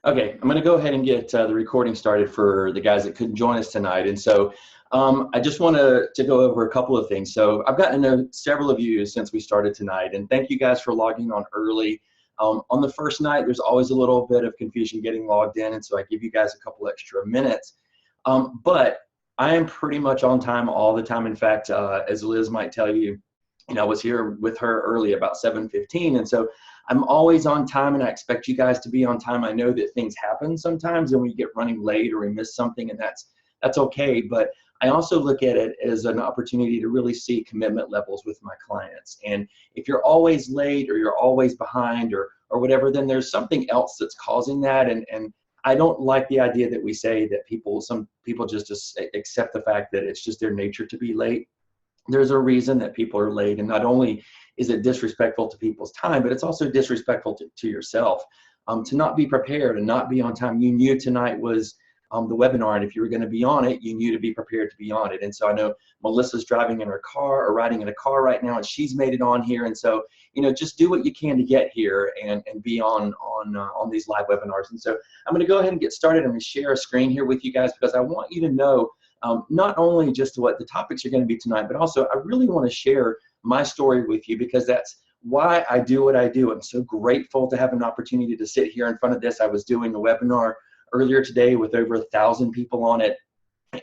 Okay, I'm going to go ahead and get the recording started for the guys that couldn't join us tonight. And so I just want to go over a couple of things. So I've gotten to know several of you since we started tonight, and thank you guys for logging on early. On the first night, there's always a little bit of confusion getting logged in, and so I give you guys a couple extra minutes. But I am pretty much on time all the time. In fact, as Liz might tell you, I was here with her early about 7:15, and so I'm always on time, and I expect you guys to be on time. I know that things happen sometimes and we get running late or we miss something, and that's okay, but I also look at it as an opportunity to really see commitment levels with my clients. And if you're always late or you're always behind or whatever, then there's something else that's causing that. And I don't like the idea that we say that some people just accept the fact that it's just their nature to be late. There's a reason that people are late, and not only is it disrespectful to people's time, but it's also disrespectful to yourself. To not be prepared and not be on time. You knew tonight was the webinar, and if you were going to be on it, you knew to be prepared to be on it. And so I know Melissa's driving in her car or riding in a car right now, and she's made it on here. And so, just do what you can to get here and be on these live webinars. And so I'm going to go ahead and get started. I'm going to share a screen here with you guys because I want you to know not only just what the topics are going to be tonight, but also I really want to share my story with you because that's why I do what I do. I'm so grateful to have an opportunity to sit here in front of this. I was doing a webinar earlier today with over 1,000 people on it.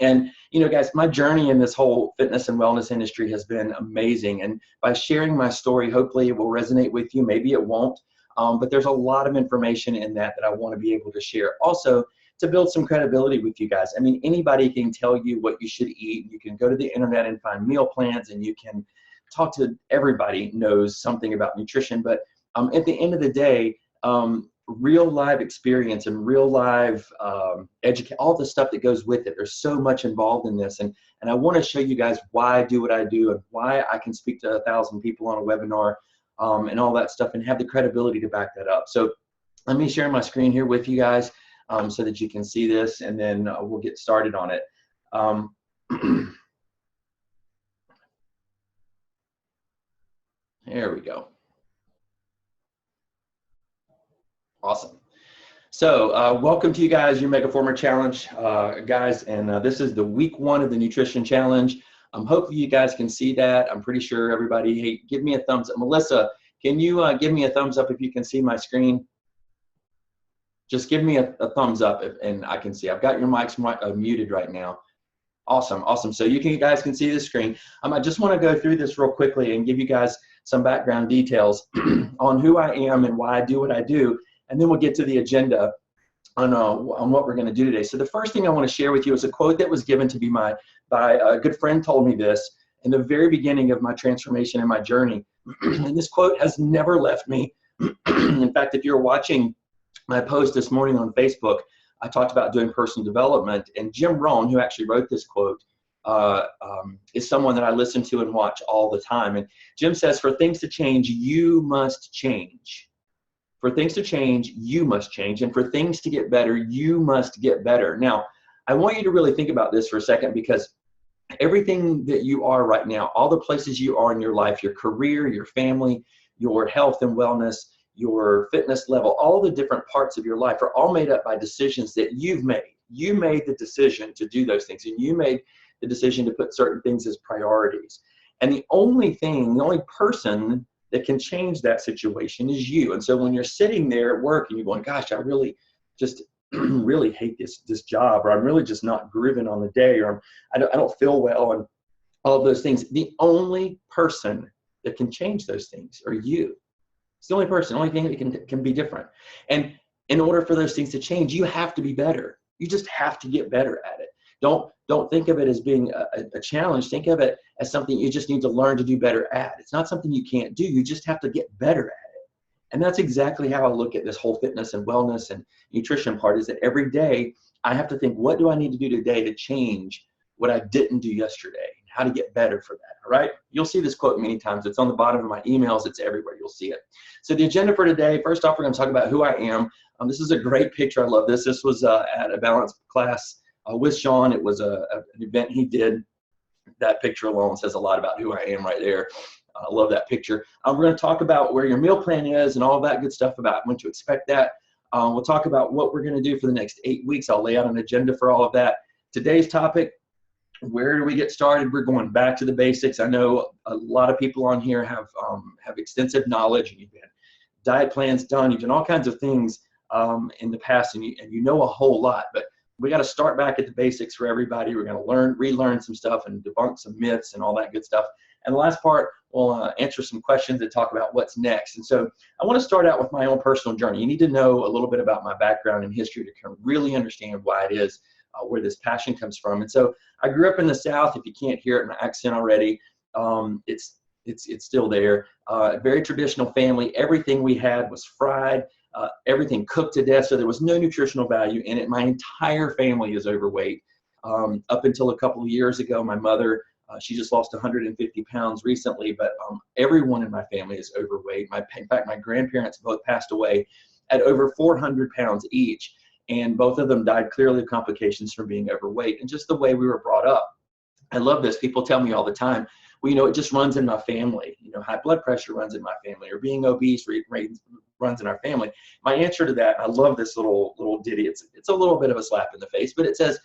And, guys, my journey in this whole fitness and wellness industry has been amazing. And by sharing my story, hopefully it will resonate with you. Maybe it won't. But there's a lot of information in that I want to be able to share. Also, to build some credibility with you guys. I mean, anybody can tell you what you should eat. You can go to the internet and find meal plans, and you can talk to everybody knows something about nutrition. But at the end of the day, real live experience and real live all the stuff that goes with it. There's so much involved in this, and I want to show you guys why I do what I do and why I can speak to 1,000 people on a webinar and all that stuff and have the credibility to back that up. So let me share my screen here with you guys so that you can see this, and then we'll get started on it. There we go. Awesome. So welcome to you guys, your Megaformer Challenge, guys, and this is the week 1 of the Nutrition Challenge. Hopefully you guys can see that. I'm pretty sure everybody, hey, give me a thumbs up. Melissa, can you give me a thumbs up if you can see my screen? Just give me a thumbs up and I can see. I've got your mics muted right now. Awesome, awesome. So you guys can see the screen. I just want to go through this real quickly and give you guys some background details on who I am and why I do what I do, and then we'll get to the agenda on what we're going to do today. So the first thing I want to share with you is a quote that was given to me by a good friend. Told me this in the very beginning of my transformation and my journey, and this quote has never left me. In fact, if you're watching my post this morning on Facebook, I talked about doing personal development, and Jim Rohn, who actually wrote this quote, is someone that I listen to and watch all the time. And Jim says, for things to change, you must change. For things to change, you must change. And for things to get better, you must get better. Now, I want you to really think about this for a second, because everything that you are right now, all the places you are in your life, your career, your family, your health and wellness, your fitness level, all the different parts of your life are all made up by decisions that you've made. You made the decision to do those things, and you made the decision to put certain things as priorities. And the only person that can change that situation is you. And so when you're sitting there at work and you're going, gosh, I really just really hate this job, or I'm really just not grooving on the day, or I don't feel well, and all of those things, the only person that can change those things are you. It's the only person, the only thing that can be different. And in order for those things to change, you have to be better. You just have to get better at it. Don't think of it as being a challenge. Think of it as something you just need to learn to do better at. It's not something you can't do. You just have to get better at it. And that's exactly how I look at this whole fitness and wellness and nutrition part, is that every day I have to think, what do I need to do today to change what I didn't do yesterday? How to get better for that, all right? You'll see this quote many times. It's on the bottom of my emails. It's everywhere. You'll see it. So the agenda for today, first off, we're going to talk about who I am. This is a great picture. I love this. This was at a balance class with Sean. It was an event he did. That picture alone says a lot about who I am right there. I love that picture. We're going to talk about where your meal plan is and all that good stuff about when to expect that. We'll talk about what we're going to do for the next 8 weeks. I'll lay out an agenda for all of that. Today's topic, where do we get started? We're going back to the basics. I know a lot of people on here have extensive knowledge, and you've had diet plans done, you've done all kinds of things in the past, and you know a whole lot, but we got to start back at the basics for everybody. We're going to relearn some stuff and debunk some myths and all that good stuff. And the last part, we'll answer some questions and talk about what's next. And so I want to start out with my own personal journey. You need to know a little bit about my background and history to kind of really understand why it is where this passion comes from. And so I grew up in the South. If you can't hear it in my accent already, it's still there. Very traditional family. Everything we had was fried. Everything cooked to death, so there was no nutritional value in it. My entire family is overweight. Up until a couple of years ago, my mother, she just lost 150 pounds recently, but everyone in my family is overweight. In fact, my grandparents both passed away at over 400 pounds each, and both of them died clearly of complications from being overweight and just the way we were brought up. I love this. People tell me all the time, well, you know, it just runs in my family. You know, high blood pressure runs in my family, or being obese runs in our family. My answer to that, I love this little ditty. It's a little bit of a slap in the face, but it says,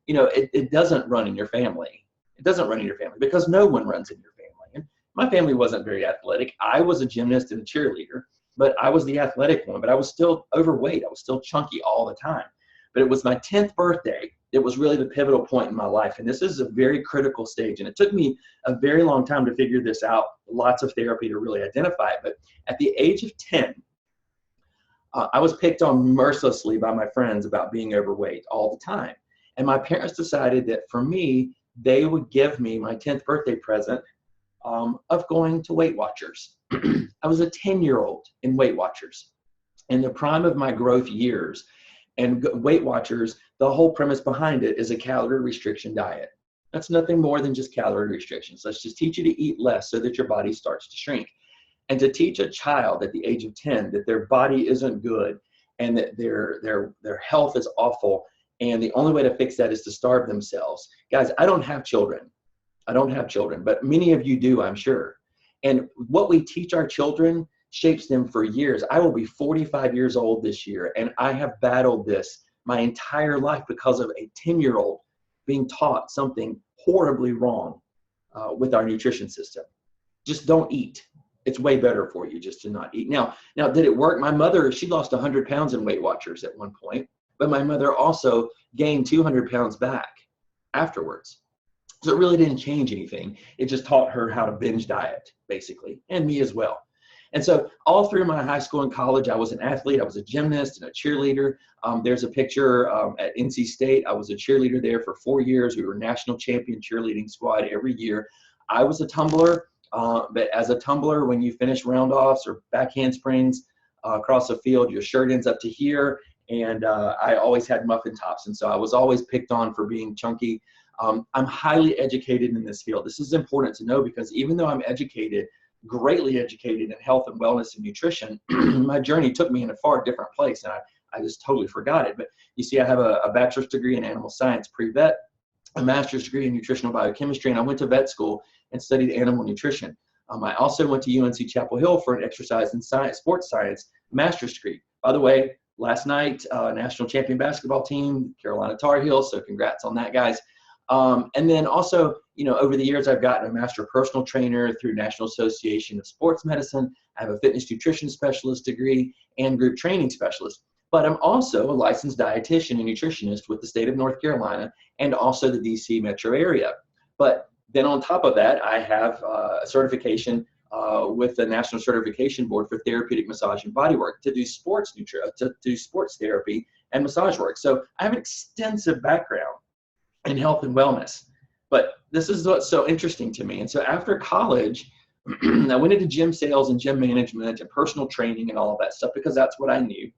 you know, it doesn't run in your family. It doesn't run in your family because no one runs in your family. And my family wasn't very athletic. I was a gymnast and a cheerleader, but I was the athletic one, but I was still overweight. I was still chunky all the time. But it was my 10th birthday. It was really the pivotal point in my life. And this is a very critical stage. And it took me a very long time to figure this out, lots of therapy to really identify it. But at the age of 10, I was picked on mercilessly by my friends about being overweight all the time. And my parents decided that for me, they would give me my 10th birthday present of going to Weight Watchers. I was a 10-year-old in Weight Watchers in the prime of my growth years. And Weight Watchers, the whole premise behind it is a calorie restriction diet. That's nothing more than just calorie restrictions. Let's just teach you to eat less so that your body starts to shrink. And to teach a child at the age of 10 that their body isn't good and that their health is awful, and the only way to fix that is to starve themselves. Guys, I don't have children. I don't have children, but many of you do, I'm sure. And what we teach our children shapes them for years. I will be 45 years old this year, and I have battled this my entire life because of a 10-year-old being taught something horribly wrong with our nutrition system. Just don't eat. It's way better for you just to not eat. Now, did it work? My mother, she lost 100 pounds in Weight Watchers at one point, but my mother also gained 200 pounds back afterwards. So it really didn't change anything. It just taught her how to binge diet, basically, and me as well. And so all through my high school and college, I was an athlete. I was a gymnast and a cheerleader. There's a picture at NC State. I was a cheerleader there for 4 years. We were national champion cheerleading squad every year. I was a tumbler, but as a tumbler, when you finish round-offs or back handsprings across the field, your shirt ends up to here. And I always had muffin tops. And so I was always picked on for being chunky. I'm highly educated in this field. This is important to know because even though I'm educated, greatly educated in health and wellness and nutrition, my journey took me in a far different place, and I just totally forgot it. But you see, I have a bachelor's degree in animal science pre-vet, a master's degree in nutritional biochemistry, and I went to vet school and studied animal nutrition. I also went to UNC Chapel Hill for an exercise and sports science master's degree. By the way, last night, national champion basketball team, Carolina Tar Heels, so congrats on that, guys. And then also, you know, over the years, I've gotten a master personal trainer through National Association of Sports Medicine. I have a fitness nutrition specialist degree and group training specialist. But I'm also a licensed dietitian and nutritionist with the state of North Carolina and also the DC metro area. But then on top of that, I have a certification with the National Certification Board for Therapeutic Massage and Bodywork to do sports therapy and massage work. So I have an extensive background in health and wellness. But this is what's so interesting to me. And so after college, I went into gym sales and gym management and personal training and all of that stuff because that's what I knew.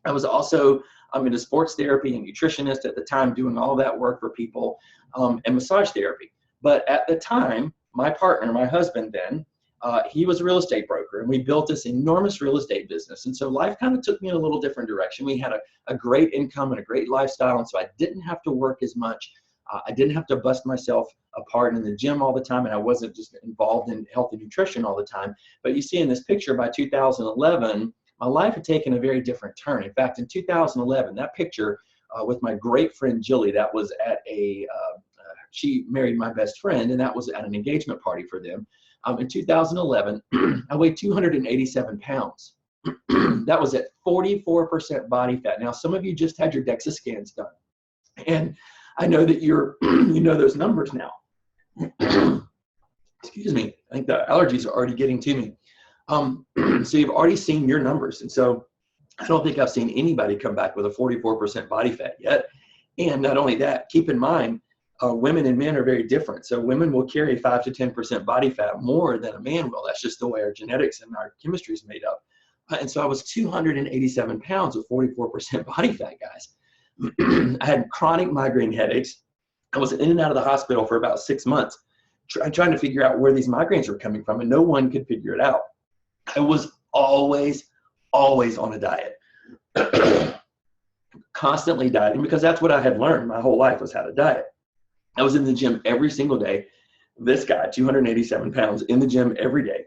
I was also into sports therapy and nutritionist at the time, doing all that work for people and massage therapy. But at the time, my partner, my husband then, he was a real estate broker, and we built this enormous real estate business. And so life kind of took me in a little different direction. We had a great income and a great lifestyle, and so I didn't have to work as much. I didn't have to bust myself apart in the gym all the time, and I wasn't just involved in health and nutrition all the time. But you see in this picture, by 2011, my life had taken a very different turn. In fact, in 2011, that picture with my great friend Jilly, that was at she married my best friend, and that was at an engagement party for them. In 2011, I weighed 287 pounds. That was at 44% body fat. Now, some of you just had your DEXA scans done, and I know that you know those numbers now. Excuse me, I think the allergies are already getting to me. So you've already seen your numbers, and so I don't think I've seen anybody come back with a 44% body fat yet. And not only that, keep in mind, women and men are very different. So women will carry 5 to 10% body fat more than a man will. That's just the way our genetics and our chemistry is made up. And so I was 287 pounds with 44% body fat, guys. I had chronic migraine headaches. I was in and out of the hospital for about 6 months, trying to figure out where these migraines were coming from, and no one could figure it out. I was always on a diet, constantly dieting, because that's what I had learned my whole life was how to diet. I was in the gym every single day. This guy, 287 pounds, in the gym every day,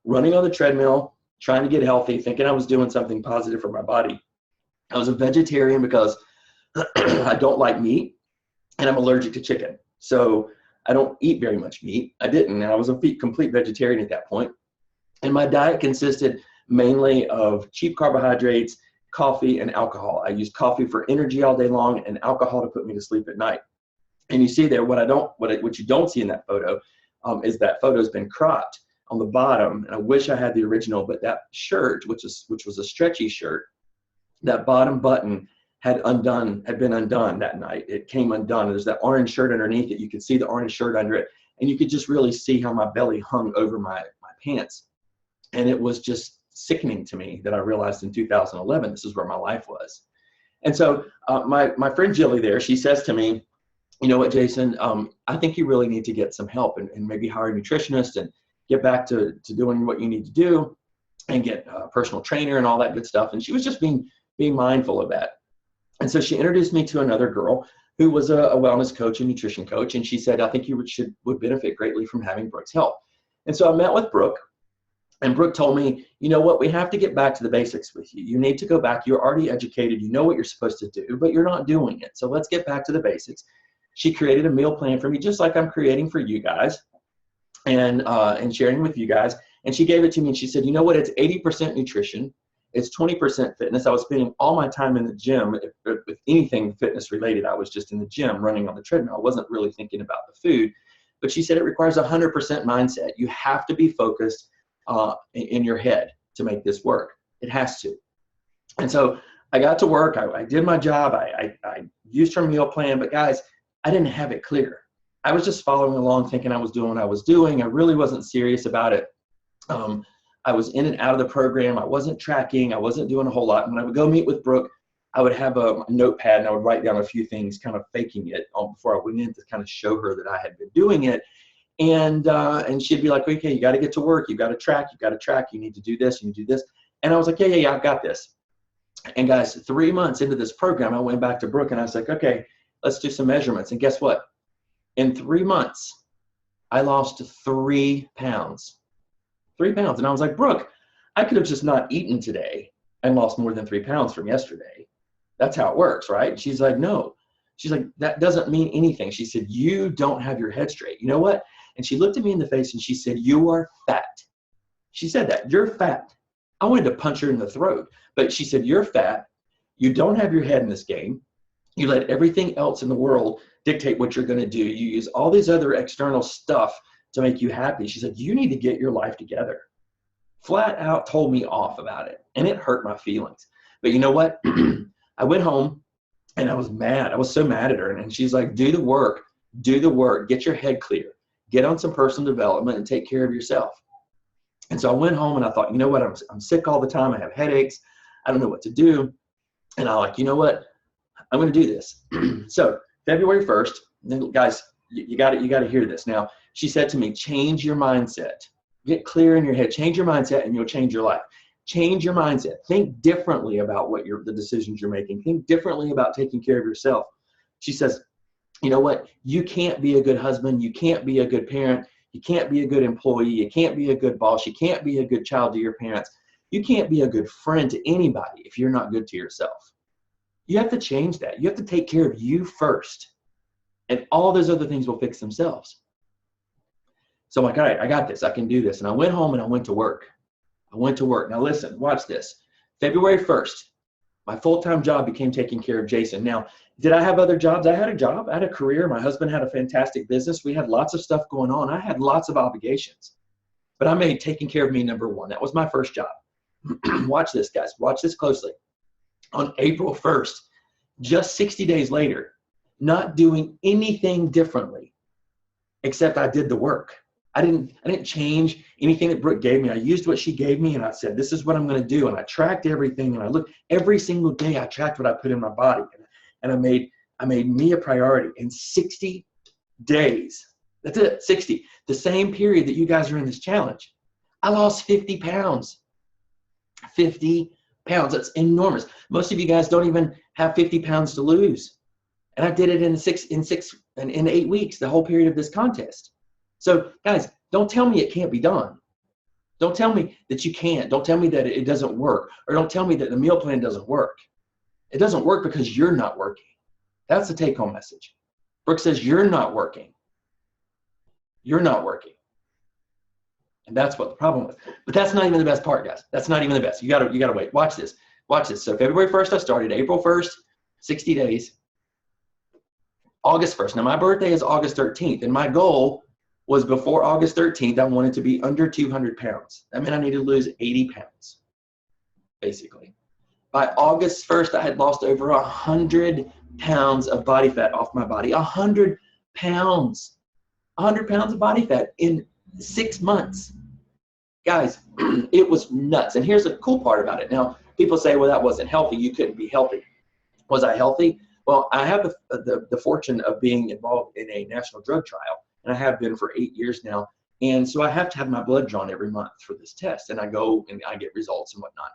running on the treadmill, trying to get healthy, thinking I was doing something positive for my body. I was a vegetarian because I don't like meat, and I'm allergic to chicken. So I don't eat very much meat. I didn't, and I was a complete vegetarian at that point. And my diet consisted mainly of cheap carbohydrates, coffee, and alcohol. I used coffee for energy all day long and alcohol to put me to sleep at night. And you see there, what you don't see in that photo is that photo's been cropped on the bottom. And I wish I had the original, but that shirt, which was a stretchy shirt, that bottom button had been undone that night. It came undone. There's that orange shirt underneath it. You could see the orange shirt under it, and you could just really see how my belly hung over my pants. And it was just sickening to me that I realized in 2011, this is where my life was. And so my friend Jilly there, she says to me, you know what, Jason, I think you really need to get some help and maybe hire a nutritionist and get back to doing what you need to do and get a personal trainer and all that good stuff. And she was just being mindful of that. And so she introduced me to another girl who was a wellness coach and nutrition coach. And she said, I think you would benefit greatly from having Brooke's help. And so I met with Brooke. And Brooke told me, you know what, we have to get back to the basics with you. You need to go back. You're already educated. You know what you're supposed to do, but you're not doing it. So let's get back to the basics. She created a meal plan for me, just like I'm creating for you guys and sharing with you guys. And she gave it to me and she said, you know what, it's 80% nutrition. It's 20% fitness. I was spending all my time in the gym with anything fitness related. I was just in the gym running on the treadmill. I wasn't really thinking about the food. But she said it requires 100% mindset. You have to be focused in your head to make this work. It has to. And so I got to work. I did my job. I used her meal plan. But guys, I didn't have it clear. I was just following along thinking I was doing what I was doing. I really wasn't serious about it. I was in and out of the program. I wasn't tracking. I wasn't doing a whole lot. When I would go meet with Brooke, I would have a notepad and I would write down a few things, kind of faking it before I went in to kind of show her that I had been doing it. And she'd be like, okay, you got to get to work. You got to track. You need to do this. You need to do this. And I was like, yeah, I've got this. And guys, 3 months into this program, I went back to Brooke and I was like, okay, let's do some measurements. And guess what? In 3 months, I lost 3 pounds. 3 pounds. And I was like, Brooke, I could have just not eaten today and lost more than 3 pounds from yesterday. That's how it works, right? She's like, no. She's like, that doesn't mean anything. She said, you don't have your head straight. You know what? And she looked at me in the face and she said, you are fat. She said that, you're fat. I wanted to punch her in the throat, but she said, you're fat. You don't have your head in this game. You let everything else in the world dictate what you're going to do. You use all these other external stuff to make you happy. She said, you need to get your life together. Flat out told me off about it. And it hurt my feelings. But you know what? I went home and I was mad. I was so mad at her. And she's like, do the work, get your head clear, get on some personal development and take care of yourself. And so I went home and I thought, you know what? I'm sick all the time. I have headaches. I don't know what to do. And I'm like, you know what? I'm going to do this. So February 1st, then guys, you got to hear this. Now, she said to me, change your mindset. Get clear in your head. Change your mindset and you'll change your life. Change your mindset. Think differently about the decisions you're making. Think differently about taking care of yourself. She says, you know what? You can't be a good husband. You can't be a good parent. You can't be a good employee. You can't be a good boss. You can't be a good child to your parents. You can't be a good friend to anybody if you're not good to yourself. You have to change that. You have to take care of you first, and all those other things will fix themselves. So I'm like, all right, I got this. I can do this. And I went home and I went to work. I went to work. Now listen, watch this. February 1st, my full-time job became taking care of Jason. Now, did I have other jobs? I had a job. I had a career. My husband had a fantastic business. We had lots of stuff going on. I had lots of obligations. But I made taking care of me number one. That was my first job. Watch this, guys. Watch this closely. On April 1st, just 60 days later, not doing anything differently, except I did the work. I didn't change anything that Brooke gave me. I used what she gave me, and I said, this is what I'm going to do. And I tracked everything, and I looked every single day. I tracked what I put in my body, and I made me a priority. In 60 days, that's it, 60, the same period that you guys are in this challenge, I lost 50 pounds. 50 pounds. That's enormous. Most of you guys don't even have 50 pounds to lose. And I did it in 8 weeks, the whole period of this contest. So guys, don't tell me it can't be done. Don't tell me that you can't. Don't tell me that it doesn't work, or don't tell me that the meal plan doesn't work. It doesn't work because you're not working. That's the take-home message. Brooke says you're not working. You're not working. And that's what the problem was. But that's not even the best part, guys. That's not even the best. You gotta wait. Watch this. Watch this. So February 1st I started, April 1st, 60 days. August 1st. Now my birthday is August 13th, and my goal was before August 13th, I wanted to be under 200 pounds. That meant I needed to lose 80 pounds, basically. By August 1st, I had lost over 100 pounds of body fat off my body. 100 pounds. 100 pounds of body fat in 6 months. Guys, it was nuts. And here's the cool part about it. Now, people say, well, that wasn't healthy. You couldn't be healthy. Was I healthy? Well, I have the fortune of being involved in a national drug trial, and I have been for 8 years now. And so I have to have my blood drawn every month for this test, and I go and I get results and whatnot.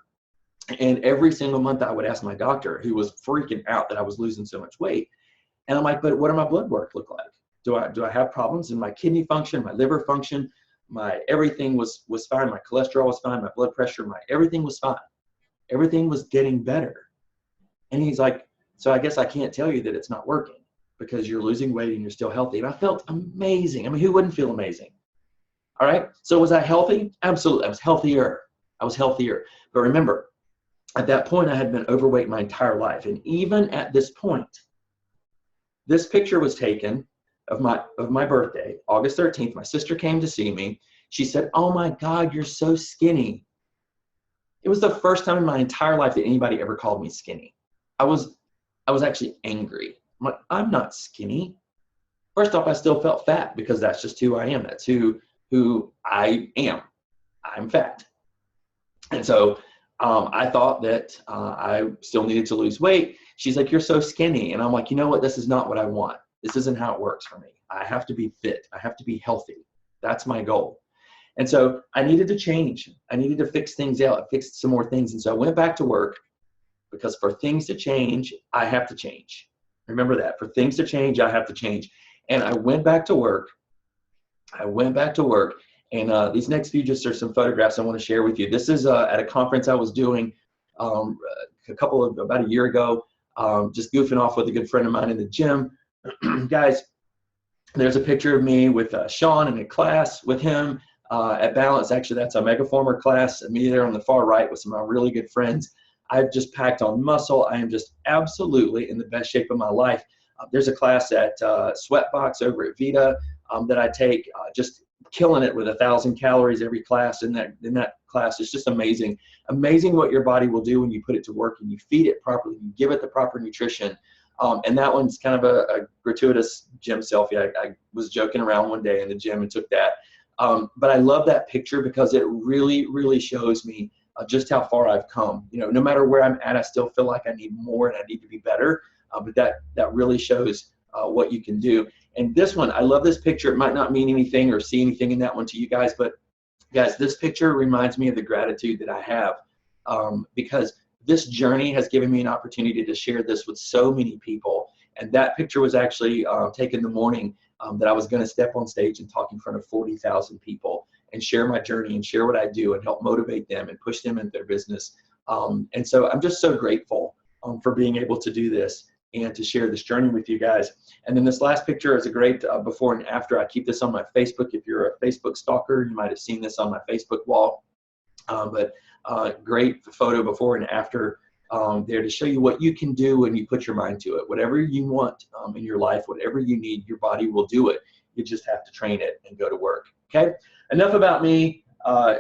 And every single month I would ask my doctor, who was freaking out that I was losing so much weight. And I'm like, but what do my blood work look like? Do I have problems in my kidney function, my liver function? My everything was fine. My cholesterol was fine. My blood pressure, everything was fine. Everything was getting better. And he's like, so I guess I can't tell you that it's not working because you're losing weight and you're still healthy. And I felt amazing. I mean, who wouldn't feel amazing? All right. So was I healthy? Absolutely. I was healthier. I was healthier. But remember, at that point, I had been overweight my entire life. And even at this point, this picture was taken of my birthday, August 13th. My sister came to see me. She said, oh my God, you're so skinny. It was the first time in my entire life that anybody ever called me skinny. I was actually angry. I'm like, I'm not skinny. First off, I still felt fat because that's just who I am. That's who I am. I'm fat. And so I thought that I still needed to lose weight. She's like, you're so skinny. And I'm like, you know what? This is not what I want. This isn't how it works for me. I have to be fit. I have to be healthy. That's my goal. And so I needed to change. I needed to fix things out. I fixed some more things. And so I went back to work because for things to change, I have to change. Remember that. For things to change, I have to change. And I went back to work. And these next few just are some photographs I want to share with you. This is at a conference I was doing about a year ago, just goofing off with a good friend of mine in the gym. Guys, there's a picture of me with Sean in a class with him at Balance. Actually, that's a Megaformer class. And me there on the far right with some of my really good friends. I've just packed on muscle. I am just absolutely in the best shape of my life. There's a class at Sweatbox over at Vita that I take, just killing it with 1,000 calories every class. In that class, it's just amazing. Amazing what your body will do when you put it to work and you feed it properly, you give it the proper nutrition. And that one's kind of a gratuitous gym selfie. I was joking around one day in the gym and took that. But I love that picture because it really, really shows me just how far I've come. You know, no matter where I'm at, I still feel like I need more and I need to be better. But that really shows what you can do. And this one, I love this picture. It might not mean anything or see anything in that one to you guys, but guys, this picture reminds me of the gratitude that I have because this journey has given me an opportunity to share this with so many people. And that picture was actually taken the morning that I was going to step on stage and talk in front of 40,000 people. and share my journey and share what I do and help motivate them and push them in their business. And so I'm just so grateful for being able to do this and to share this journey with you guys. And then this last picture is a great before and after. I keep this on my Facebook. If you're a Facebook stalker, you might have seen this on my Facebook wall. But great photo before and after there to show you what you can do when you put your mind to it. Whatever you want in your life, whatever you need, your body will do it. You just have to train it and go to work. Okay, enough about me. I'm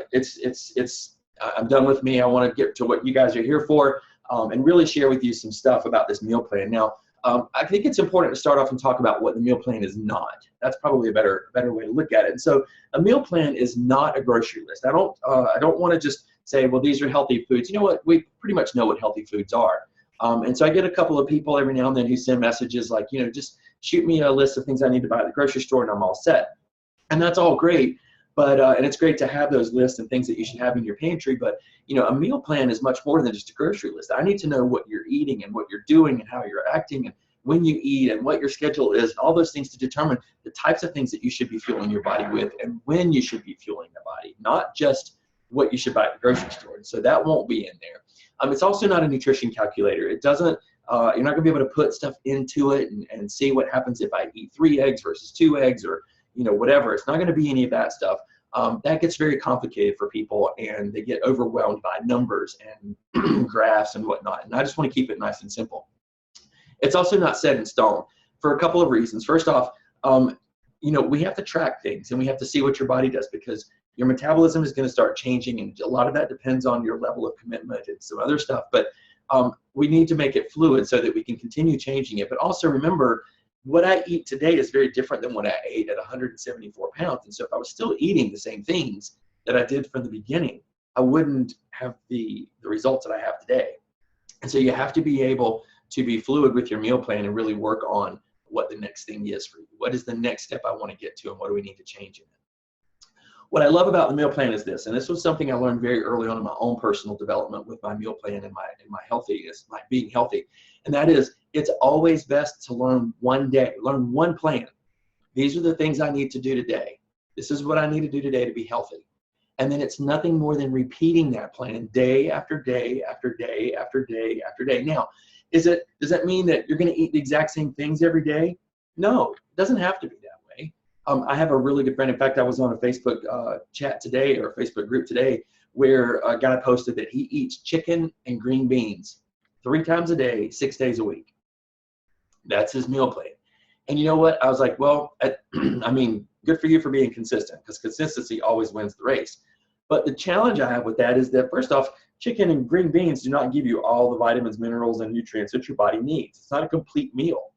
done with me. I want to get to what you guys are here for and really share with you some stuff about this meal plan. Now, I think it's important to start off and talk about what the meal plan is not. That's probably a better way to look at it. And so a meal plan is not a grocery list. I don't want to just say, well, these are healthy foods. You know what? We pretty much know what healthy foods are. And so I get a couple of people every now and then who send messages like, you know, just shoot me a list of things I need to buy at the grocery store and I'm all set. And that's all great. But, and it's great to have those lists and things that you should have in your pantry, but you know, a meal plan is much more than just a grocery list. I need to know what you're eating and what you're doing and how you're acting and when you eat and what your schedule is and all those things to determine the types of things that you should be fueling your body with and when you should be fueling the body, not just what you should buy at the grocery store. And so that won't be in there. It's also not a nutrition calculator. It doesn't, you're not gonna be able to put stuff into it and see what happens if I eat 3 eggs versus 2 eggs or, you know, whatever. It's not going to be any of that stuff. That gets very complicated for people and they get overwhelmed by numbers and graphs and whatnot. And I just want to keep it nice and simple. It's also not set in stone for a couple of reasons. First off, you know, we have to track things and we have to see what your body does because your metabolism is going to start changing and a lot of that depends on your level of commitment and some other stuff. But we need to make it fluid so that we can continue changing it. But also remember, what I eat today is very different than what I ate at 174 pounds. And so if I was still eating the same things that I did from the beginning, I wouldn't have the results that I have today. And so you have to be able to be fluid with your meal plan and really work on what the next thing is for you. What is the next step I want to get to and what do we need to change in it? What I love about the meal plan is this, and this was something I learned very early on in my own personal development with my meal plan and my healthiness, my being healthy, and that is it's always best to learn one day, learn one plan. These are the things I need to do today. This is what I need to do today to be healthy. And then it's nothing more than repeating that plan day after day after day after day after day. Now, does that mean that you're going to eat the exact same things every day? No, it doesn't have to be that way. I have a really good friend. In fact, I was on a Facebook chat today or a Facebook group today where a guy posted that he eats chicken and green beans 3 times a day, 6 days a week. That's his meal plan. And you know what? I was like, well, I mean, good for you for being consistent because consistency always wins the race. But the challenge I have with that is that first off, chicken and green beans do not give you all the vitamins, minerals, and nutrients that your body needs. It's not a complete meal.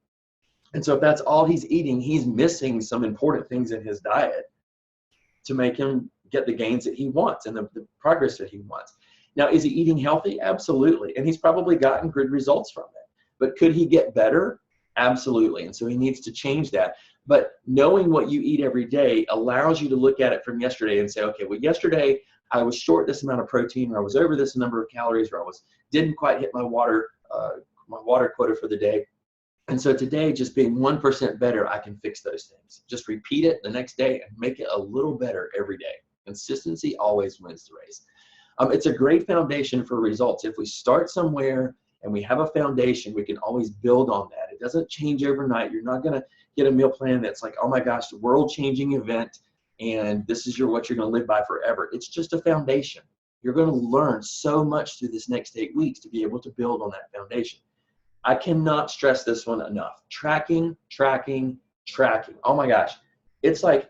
And so if that's all he's eating, he's missing some important things in his diet to make him get the gains that he wants and the progress that he wants. Now, is he eating healthy? Absolutely. And he's probably gotten good results from it. But could he get better? Absolutely. And so he needs to change that. But knowing what you eat every day allows you to look at it from yesterday and say, okay, well, yesterday I was short this amount of protein, or I was over this number of calories, or I didn't quite hit my water quota for the day. And so today, just being 1% better, I can fix those things. Just repeat it the next day and make it a little better every day. Consistency always wins the race. It's a great foundation for results. If we start somewhere and we have a foundation, we can always build on that. It doesn't change overnight. You're not going to get a meal plan that's like, oh my gosh, the world-changing event, and this is what you're going to live by forever. It's just a foundation. You're going to learn so much through this next 8 weeks to be able to build on that foundation. I cannot stress this one enough. Tracking, tracking, tracking. Oh my gosh. It's like,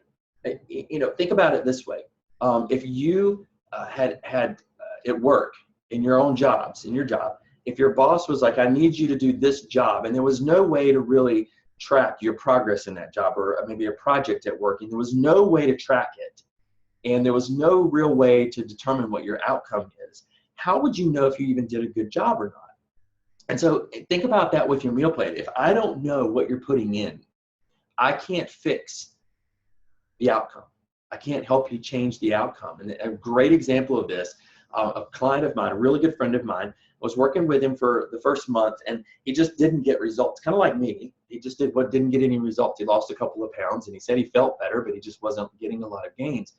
you know, think about it this way. If you had at work, in your own jobs, in your job, if your boss was like, I need you to do this job, and there was no way to really track your progress in that job, or maybe a project at work, and there was no way to track it, and there was no real way to determine what your outcome is, how would you know if you even did a good job or not? And so think about that with your meal plan. If I don't know what you're putting in, I can't fix the outcome. I can't help you change the outcome. And a great example of this, a client of mine, a really good friend of mine, was working with him for the first month, and he just didn't get results. Kind of like me. He just didn't get any results. He lost a couple of pounds, and he said he felt better, but he just wasn't getting a lot of gains.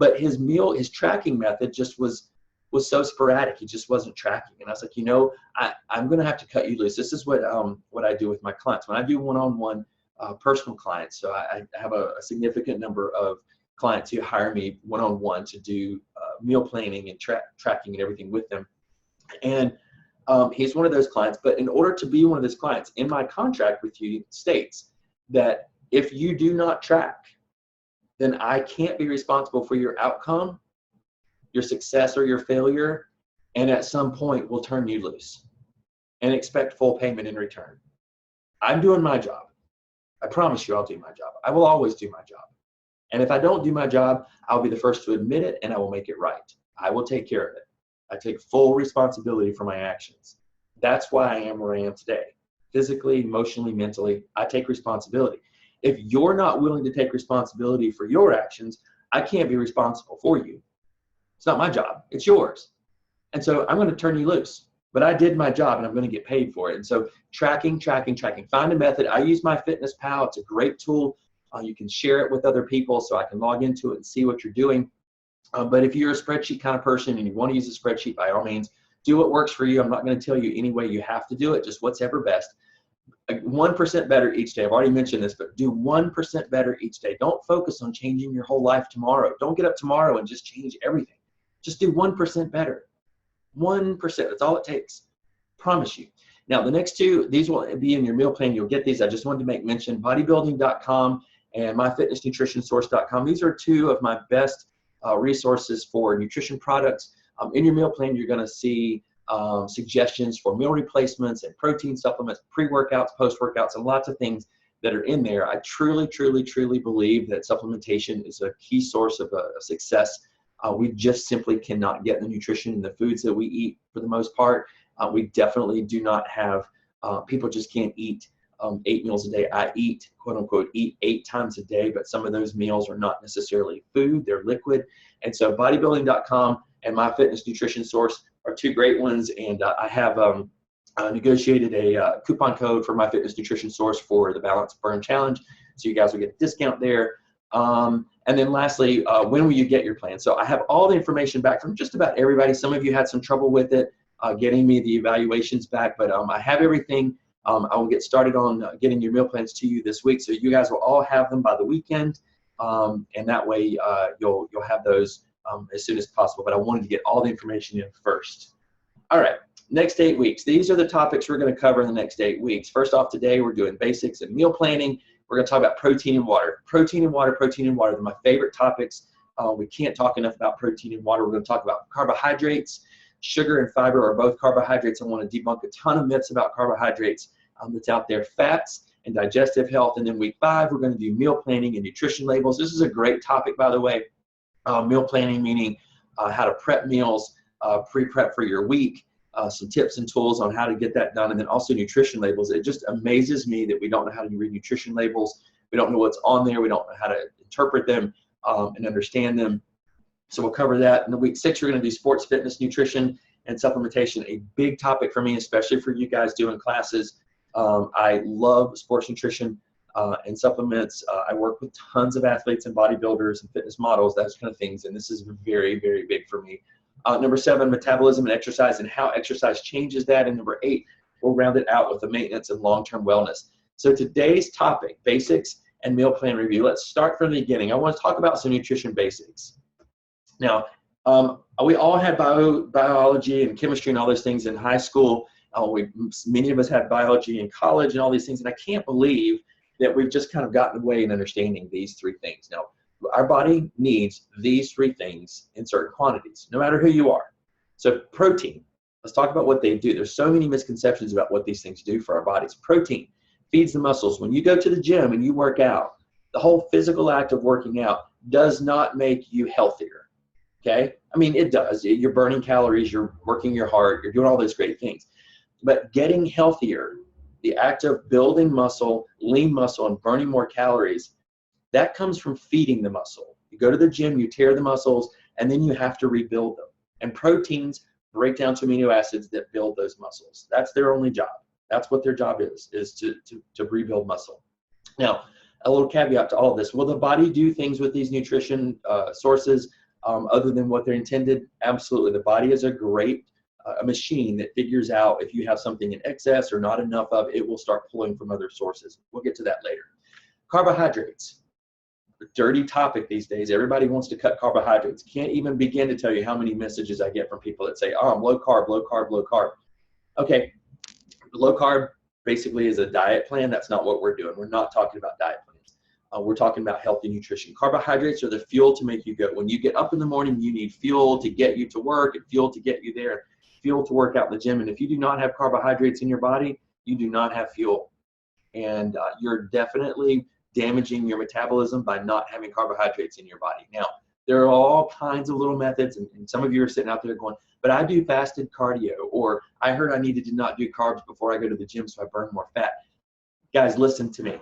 but his tracking method just was so sporadic. He just wasn't tracking. And I was like, you know, I'm going to have to cut you loose. This is what I do with my clients. When I do one-on-one personal clients, so I have a significant number of clients who hire me one-on-one to do meal planning and tracking and everything with them. And he's one of those clients. But in order to be one of those clients, in my contract with you states that if you do not track, then I can't be responsible for your outcome, your success or your failure, and at some point we'll turn you loose and expect full payment in return. I'm doing my job. I promise you I'll do my job. I will always do my job. And if I don't do my job, I'll be the first to admit it and I will make it right. I will take care of it. I take full responsibility for my actions. That's why I am where I am today. Physically, emotionally, mentally, I take responsibility. If you're not willing to take responsibility for your actions, I can't be responsible for you. It's not my job, it's yours. And so I'm going to turn you loose. But I did my job and I'm going to get paid for it. And so tracking. Find a method. I use MyFitnessPal. It's a great tool. You can share it with other people so I can log into it and see what you're doing. But if you're a spreadsheet kind of person and you want to use a spreadsheet, by all means, do what works for you. I'm not going to tell you any way you have to do it, just what's ever best. 1% better each day. I've already mentioned this, but do 1% better each day. Don't focus on changing your whole life tomorrow. Don't get up tomorrow and just change everything. Just do 1% better. 1%, that's all it takes. Promise you. Now, the next two, these will be in your meal plan. You'll get these. I just wanted to make mention, bodybuilding.com and myfitnessnutritionsource.com. These are two of my best resources for nutrition products. In your meal plan, you're going to see suggestions for meal replacements and protein supplements, pre-workouts, post-workouts, and lots of things that are in there. I truly believe that supplementation is a key source of success. We just simply cannot get the nutrition in the foods that we eat for the most part. We definitely do not have, people just can't eat 8 meals a day. I eat, quote unquote, eat 8 times a day, but some of those meals are not necessarily food, they're liquid. And so bodybuilding.com and My Fitness Nutrition Source are two great ones. And I have negotiated a coupon code for My Fitness Nutrition Source for the BalanceBurn Challenge. So you guys will get a discount there. And then lastly, when will you get your plan? So I have all the information back from just about everybody. Some of you had some trouble with it, getting me the evaluations back, but I have everything. I will get started on getting your meal plans to you this week. So you guys will all have them by the weekend. And that way you'll have those as soon as possible. But I wanted to get all the information in first. All right, next 8 weeks. These are the topics we're going to cover in the next 8 weeks. First off, today we're doing basics and meal planning. We're going to talk about protein and water. Protein and water. They're my favorite topics. We can't talk enough about protein and water. We're going to talk about carbohydrates. Sugar and fiber are both carbohydrates. I want to debunk a ton of myths about carbohydrates that's out there. Fats and digestive health. And then week 5, we're going to do meal planning and nutrition labels. This is a great topic, by the way. Meal planning, meaning how to prep meals, pre-prep for your week, some tips and tools on how to get that done, and then also nutrition labels. It just amazes me that we don't know how to read nutrition labels. We don't know what's on there. We don't know how to interpret them and understand them. So we'll cover that. In the week 6, we're going to do sports, fitness, nutrition, and supplementation, a big topic for me, especially for you guys doing classes. I love sports nutrition and supplements. I work with tons of athletes and bodybuilders and fitness models, those kind of things, and this is very, very big for me. Number 7, metabolism and exercise and how exercise changes that. And number 8, we'll round it out with the maintenance and long-term wellness. So today's topic, basics and meal plan review. Let's start from the beginning. I want to talk about some nutrition basics. Now, we all had biology and chemistry and all those things in high school. Many of us had biology in college and all these things, and I can't believe that we've just kind of gotten away in understanding these 3 things. Now, our body needs these 3 things in certain quantities, no matter who you are. So protein, let's talk about what they do. There's so many misconceptions about what these things do for our bodies. Protein feeds the muscles. When you go to the gym and you work out, the whole physical act of working out does not make you healthier, okay? I mean, it does. You're burning calories, you're working your heart, you're doing all those great things. But getting healthier, the act of building muscle, lean muscle, and burning more calories, that comes from feeding the muscle. You go to the gym, you tear the muscles, and then you have to rebuild them. And proteins break down to amino acids that build those muscles. That's their only job. That's what their job is to rebuild muscle. Now, a little caveat to all of this. Will the body do things with these nutrition sources? other than what they're intended? Absolutely. The body is a great a machine that figures out if you have something in excess or not enough of, it will start pulling from other sources. We'll get to that later. Carbohydrates, a dirty topic these days. Everybody wants to cut carbohydrates. Can't even begin to tell you how many messages I get from people that say, oh, I'm low carb, low carb, low carb. Okay, low carb basically is a diet plan. That's not what we're doing. We're not talking about diet plans. We're talking about healthy nutrition. Carbohydrates are the fuel to make you go. When you get up in the morning, you need fuel to get you to work and fuel to get you there, fuel to work out in the gym. And if you do not have carbohydrates in your body, you do not have fuel. And you're definitely damaging your metabolism by not having carbohydrates in your body. Now, there are all kinds of little methods, and some of you are sitting out there going, but I do fasted cardio, or I heard I needed to not do carbs before I go to the gym so I burn more fat. Guys, listen to me.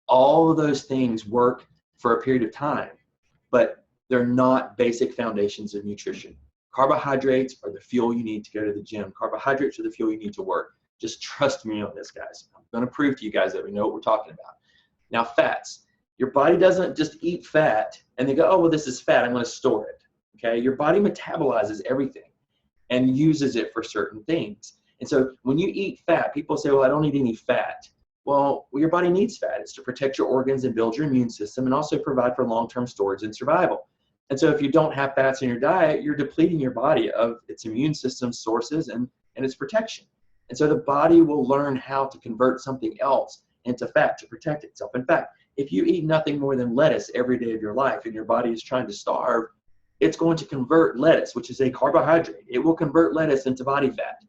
All of those things work for a period of time, but they're not basic foundations of nutrition. Carbohydrates are the fuel you need to go to the gym. Carbohydrates are the fuel you need to work. Just trust me on this, guys. I'm going to prove to you guys that we know what we're talking about. Now, fats. Your body doesn't just eat fat and they go, oh, well, this is fat, I'm going to store it. Okay? Your body metabolizes everything and uses it for certain things. And so when you eat fat, people say, well, I don't eat any fat. Well, your body needs fat. It's to protect your organs and build your immune system and also provide for long-term storage and survival. And so if you don't have fats in your diet, you're depleting your body of its immune system sources and its protection. And so the body will learn how to convert something else into fat to protect itself. In fact, if you eat nothing more than lettuce every day of your life and your body is trying to starve, it's going to convert lettuce, which is a carbohydrate. It will convert lettuce into body fat.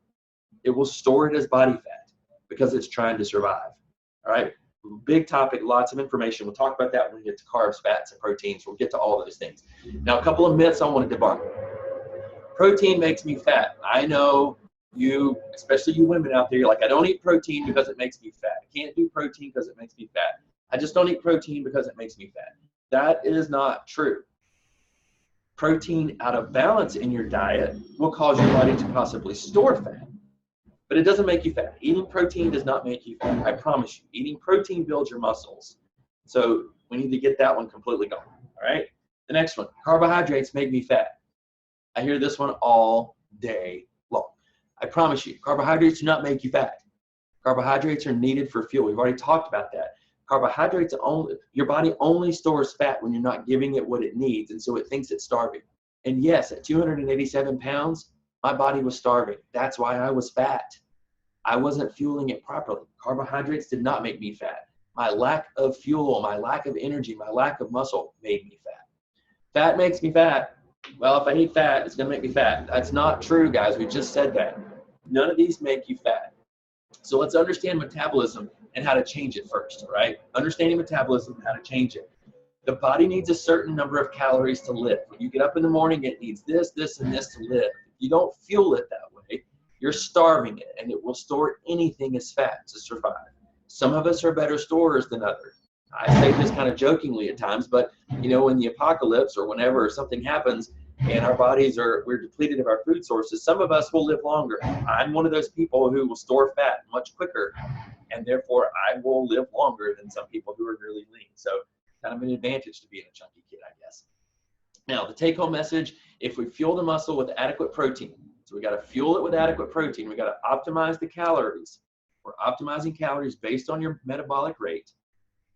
It will store it as body fat because it's trying to survive. All right? Big topic, lots of information. We'll talk about that when we get to carbs, fats, and proteins. We'll get to all those things. Now, a couple of myths I want to debunk. Protein makes me fat. I know you, especially you women out there, you're like, I don't eat protein because it makes me fat. I can't do protein because it makes me fat. I just don't eat protein because it makes me fat. That is not true. Protein out of balance in your diet will cause your body to possibly store fat, but it doesn't make you fat. Eating protein does not make you fat. I promise you. Eating protein builds your muscles. So we need to get that one completely gone. All right. The next one, carbohydrates make me fat. I hear this one all day long. I promise you, carbohydrates do not make you fat. Carbohydrates are needed for fuel. We've already talked about that. Carbohydrates only, your body only stores fat when you're not giving it what it needs, and so it thinks it's starving. And yes, at 287 pounds, my body was starving. That's why I was fat. I wasn't fueling it properly. Carbohydrates did not make me fat. My lack of fuel, my lack of energy, my lack of muscle made me fat. Fat makes me fat. Well, if I eat fat, it's going to make me fat. That's not true, guys. We just said that. None of these make you fat. So let's understand metabolism and how to change it first, right? Understanding metabolism and how to change it. The body needs a certain number of calories to live. When you get up in the morning, it needs this, this, and this to live. If you don't fuel it that way, you're starving it, and it will store anything as fat to survive. Some of us are better storers than others. I say this kind of jokingly at times, but you know, in the apocalypse or whenever something happens and our bodies we're depleted of our food sources, some of us will live longer. I'm one of those people who will store fat much quicker, and therefore I will live longer than some people who are really lean. So kind of an advantage to being a chunky kid, I guess. Now, the take-home message, if we fuel the muscle with adequate protein, so we got to fuel it with adequate protein, we got to optimize the calories. We're optimizing calories based on your metabolic rate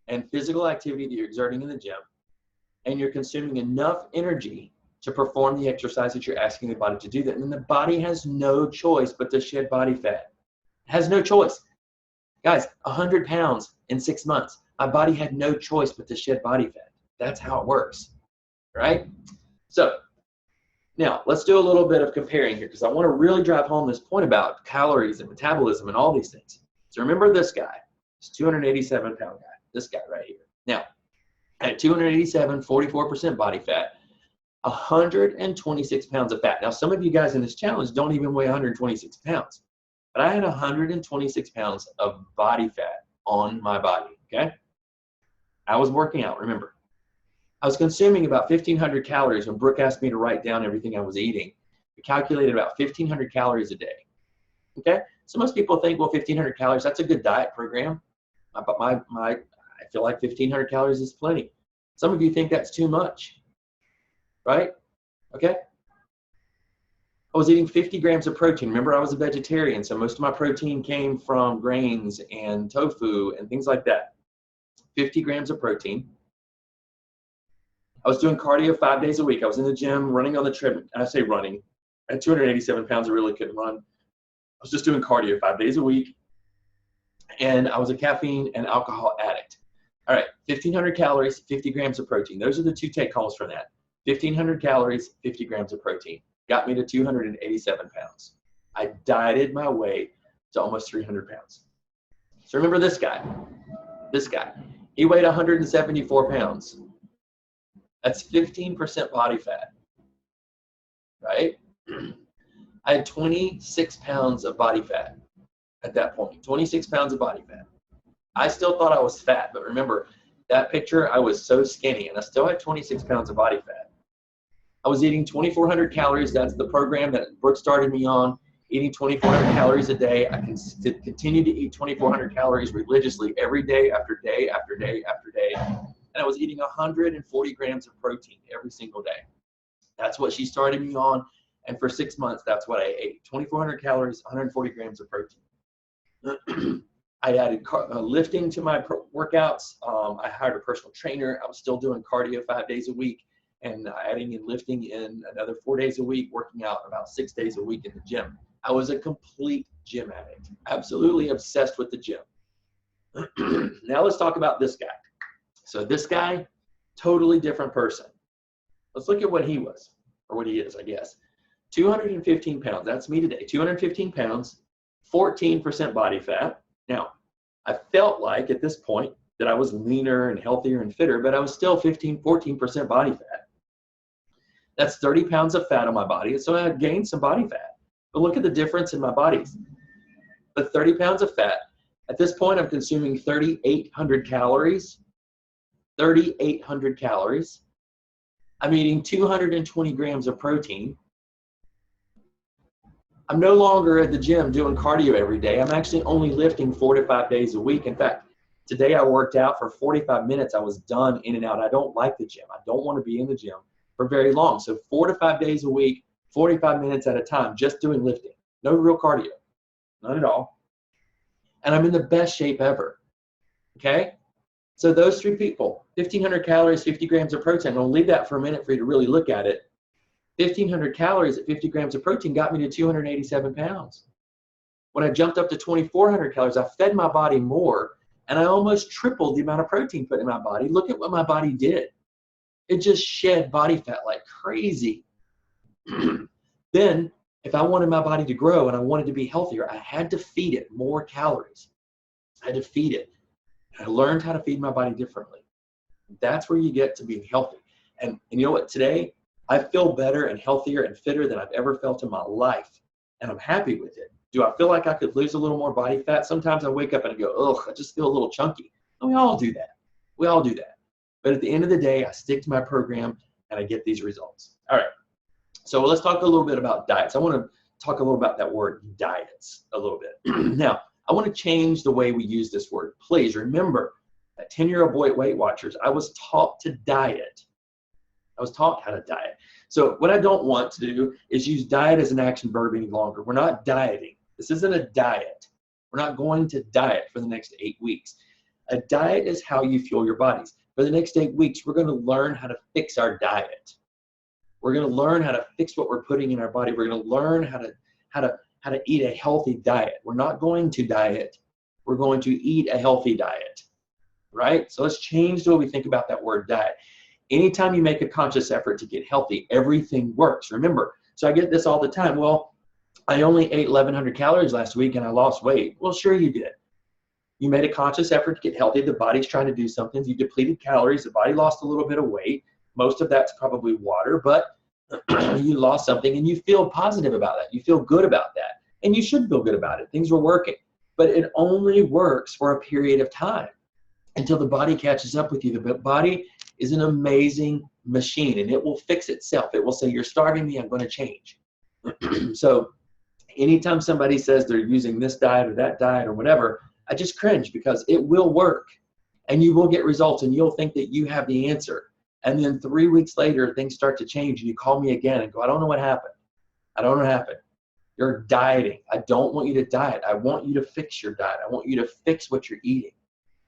and physical activity that you're exerting in the gym, and you're consuming enough energy to perform the exercise that you're asking the body to do that. And then the body has no choice but to shed body fat. It has no choice. Guys, 100 pounds in 6 months. My body had no choice but to shed body fat. That's how it works, right? So now let's do a little bit of comparing here because I want to really drive home this point about calories and metabolism and all these things. So remember this guy, this 287 pound guy, this guy right here. Now, at 287, 44% body fat, 126 pounds of fat. Now, some of you guys in this challenge don't even weigh 126 pounds, but I had 126 pounds of body fat on my body, okay? I was working out, remember. I was consuming about 1,500 calories when Brooke asked me to write down everything I was eating. We calculated about 1,500 calories a day, okay? So most people think, well, 1,500 calories, that's a good diet program. But I feel like 1,500 calories is plenty. Some of you think that's too much. right? Okay. I was eating 50 grams of protein. Remember, I was a vegetarian, so most of my protein came from grains and tofu and things like that. 50 grams of protein. I was doing cardio 5 days a week. I was in the gym running on the treadmill. And I say running. At 287 pounds, I really couldn't run. I was just doing cardio 5 days a week. And I was a caffeine and alcohol addict. All right, 1,500 calories, 50 grams of protein. Those are the two take-homes from that. 1,500 calories, 50 grams of protein. Got me to 287 pounds. I dieted my way to almost 300 pounds. So remember this guy. He weighed 174 pounds. That's 15% body fat, right? I had 26 pounds of body fat at that point, 26 pounds of body fat. I still thought I was fat, but remember, that picture, I was so skinny, and I still had 26 pounds of body fat. I was eating 2,400 calories. That's the program that Brooke started me on, eating 2,400 calories a day. I can continue to eat 2,400 calories religiously every day after day after day after day. And I was eating 140 grams of protein every single day. That's what she started me on. And for 6 months, that's what I ate. 2,400 calories, 140 grams of protein. I added lifting to my workouts. I hired a personal trainer. I was still doing cardio 5 days a week and adding in lifting in another 4 days a week, working out about 6 days a week in the gym. I was a complete gym addict, absolutely obsessed with the gym. Now let's talk about this guy. So this guy, totally different person. Let's look at what he was, or what he is, I guess. 215 pounds, that's me today. 215 pounds, 14% body fat. Now, I felt like at this point that I was leaner and healthier and fitter, but I was still 14% body fat. That's 30 pounds of fat on my body, so I gained some body fat. But look at the difference in my bodies. The 30 pounds of fat, at this point I'm consuming 3,800 calories. 3,800 calories. I'm eating 220 grams of protein. I'm no longer at the gym doing cardio every day. I'm actually only lifting 4 to 5 days a week. In fact, today I worked out for 45 minutes. I was done in and out. I don't like the gym. I don't want to be in the gym for very long. So 4 to 5 days a week, 45 minutes at a time, just doing lifting. No real cardio, none at all. And I'm in the best shape ever, okay? So those three people, 1,500 calories, 50 grams of protein. I'm going to leave that for a minute for you to really look at it. 1,500 calories at 50 grams of protein got me to 287 pounds. When I jumped up to 2,400 calories, I fed my body more, and I almost tripled the amount of protein put in my body. Look at what my body did. It just shed body fat like crazy. Then, if I wanted my body to grow and I wanted to be healthier, I had to feed it more calories. I had to feed it. I learned how to feed my body differently. That's where you get to being healthy. And you know what? Today, I feel better and healthier and fitter than I've ever felt in my life. And I'm happy with it. Do I feel like I could lose a little more body fat? Sometimes I wake up and I go, ugh, I just feel a little chunky. And we all do that. We all do that. But at the end of the day, I stick to my program and I get these results. All right. So let's talk a little bit about diets. I want to talk a little about that word diets a little bit. Now, I want to change the way we use this word. Please remember that 10-year-old boy Weight Watchers, I was taught to diet. I was taught how to diet. So what I don't want to do is use diet as an action verb any longer. We're not dieting. This isn't a diet. We're not going to diet for the next 8 weeks. A diet is how you fuel your bodies. For the next 8 weeks, we're going to learn how to fix our diet. We're going to learn how to fix what we're putting in our body. We're going to learn how to eat a healthy diet. We're not going to diet. We're going to eat a healthy diet, right? So let's change the way we think about that word diet. Anytime you make a conscious effort to get healthy, everything works. Remember, so I get this all the time. Well, I only ate 1,100 calories last week and I lost weight. Well, sure you did. You made a conscious effort to get healthy. The body's trying to do something. You depleted calories. The body lost a little bit of weight. Most of that's probably water, but you lost something and you feel positive about that. You feel good about that. And you should feel good about it. Things were working. But it only works for a period of time until the body catches up with you. The body is an amazing machine and it will fix itself. It will say, you're starving me, I'm going to change. So anytime somebody says they're using this diet or that diet or whatever, I just cringe because it will work and you will get results and you'll think that you have the answer. And then 3 weeks later, things start to change, and you call me again and go, I don't know what happened. I don't know what happened. You're dieting. I don't want you to diet. I want you to fix your diet. I want you to fix what you're eating.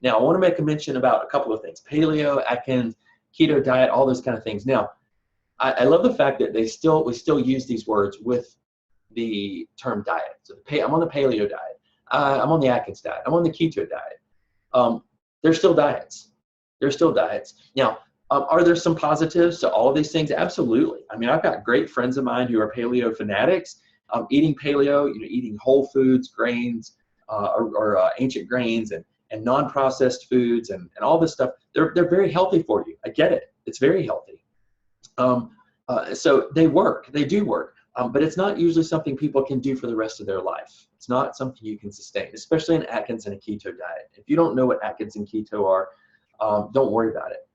Now, I want to make a mention about a couple of things: paleo, Atkins, keto diet, all those kind of things. Now, I love the fact that we still use these words with the term diet. So I'm on the paleo diet. I'm on the Atkins diet. I'm on the keto diet. They're still diets. They're still diets. Now, are there some positives to all of these things? Absolutely. I mean, I've got great friends of mine who are paleo fanatics. Eating paleo, eating whole foods, grains, or ancient grains, and non-processed foods, and all this stuff. They're very healthy for you. I get it. It's very healthy. So they work. They do work. But it's not usually something people can do for the rest of their life. It's not something you can sustain, especially an Atkins and a keto diet. If you don't know what Atkins and keto are, don't worry about it.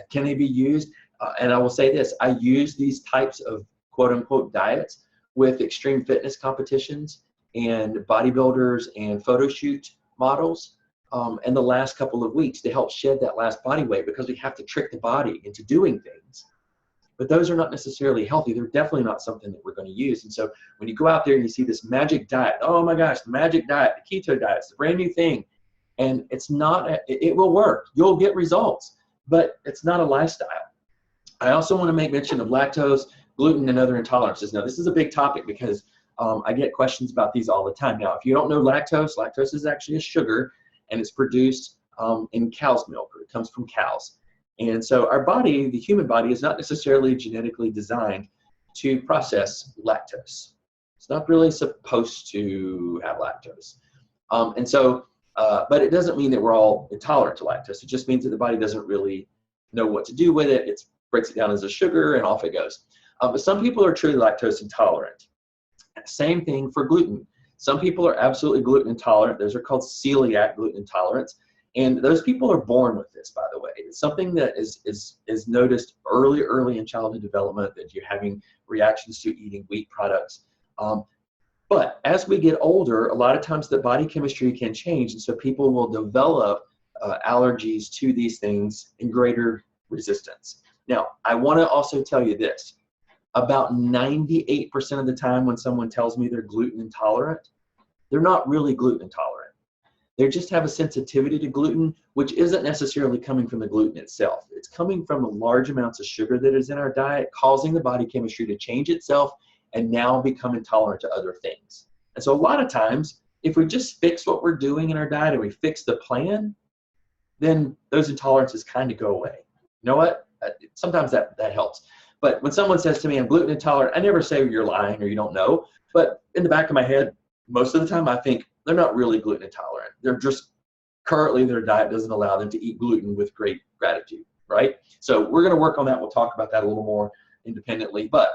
Can they be used? And I will say this: I use these types of quote-unquote diets with extreme fitness competitions and bodybuilders and photo shoot models in the last couple of weeks to help shed that last body weight, because we have to trick the body into doing things. But those are not necessarily healthy. They're definitely not something that we're going to use. And so when you go out there and you see this magic diet, oh my gosh, the magic diet, the keto diet, it's a brand new thing. And it's not, it will work. You'll get results, but it's not a lifestyle. I also want to make mention of lactose, gluten, and other intolerances. Now, this is a big topic because I get questions about these all the time. Now, if you don't know lactose, lactose is actually a sugar, and it's produced in cow's milk, or it comes from cows. And so our body, the human body, is not necessarily genetically designed to process lactose. It's not really supposed to have lactose. But it doesn't mean that we're all intolerant to lactose. It just means that the body doesn't really know what to do with it. It breaks it down as a sugar, and off it goes. But some people are truly lactose intolerant. Same thing for gluten. Some people are absolutely gluten intolerant. Those are called celiac gluten intolerance. And those people are born with this, by the way. It's something that is noticed early in childhood development, that you're having reactions to eating wheat products. But as we get older, a lot of times the body chemistry can change, and so people will develop allergies to these things in greater resistance. Now, I want to also tell you this. About 98% of the time when someone tells me they're gluten intolerant, they're not really gluten intolerant. They just have a sensitivity to gluten, which isn't necessarily coming from the gluten itself. It's coming from the large amounts of sugar that is in our diet, causing the body chemistry to change itself and now become intolerant to other things. And so a lot of times, if we just fix what we're doing in our diet and we fix the plan, then those intolerances kind of go away. You know what? Sometimes that helps. But when someone says to me, I'm gluten intolerant, I never say you're lying or you don't know. But in the back of my head, most of the time I think they're not really gluten intolerant. They're just currently their diet doesn't allow them to eat gluten with great gratitude, right? So we're going to work on that. We'll talk about that a little more independently. But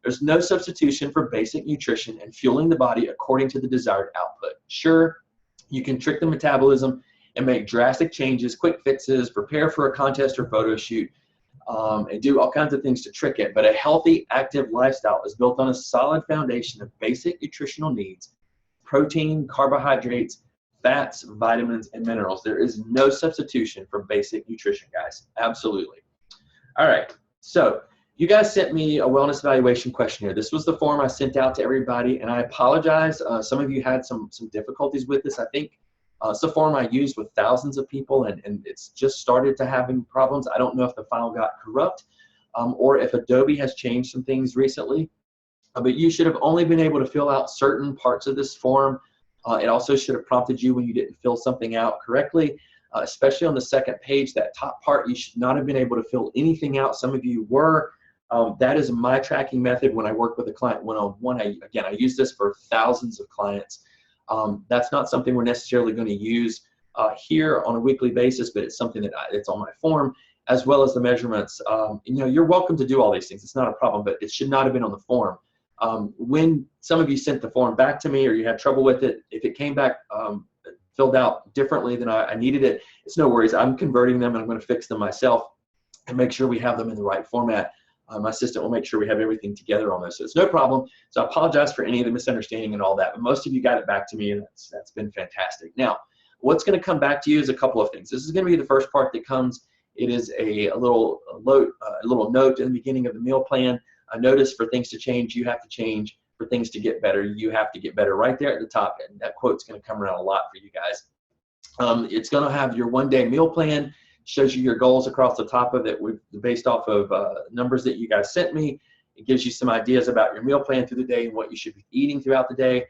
there's no substitution for basic nutrition and fueling the body according to the desired output. Sure, you can trick the metabolism and make drastic changes, quick fixes, prepare for a contest or photo shoot, and do all kinds of things to trick it. But a healthy, active lifestyle is built on a solid foundation of basic nutritional needs: protein, carbohydrates, fats, vitamins, and minerals. There is no substitution for basic nutrition, guys. Absolutely. All right. So you guys sent me a wellness evaluation questionnaire. This was the form I sent out to everybody, and I apologize. Some of you had some difficulties with this. I think it's a form I used with thousands of people, and it's just started to having problems. I don't know if the file got corrupt or if Adobe has changed some things recently. But you should have only been able to fill out certain parts of this form. It also should have prompted you when you didn't fill something out correctly, especially on the second page, that top part. You should not have been able to fill anything out. Some of you were. That is my tracking method when I work with a client one-on-one. Again, I use this for thousands of clients. That's not something we're necessarily going to use here on a weekly basis, but it's something that it's on my form, as well as the measurements. You're welcome to do all these things. It's not a problem, but it should not have been on the form. When some of you sent the form back to me or you had trouble with it, if it came back filled out differently than I needed it, it's no worries. I'm converting them, and I'm going to fix them myself and make sure we have them in the right format. My assistant will make sure we have everything together on this, so it's no problem. So I apologize for any of the misunderstanding and all that, but most of you got it back to me, and that's been fantastic. Now, what's going to come back to you is a couple of things. This is going to be the first part that comes It is a little note in the beginning of the meal plan. A notice for things to change, you have to change. For things to get better, you have to get better. Right there at the top, and that quote's going to come around a lot for you guys. It's going to have your one-day meal plan, shows you your goals across the top of it based off of numbers that you guys sent me. It gives you some ideas about your meal plan through the day and what you should be eating throughout the day.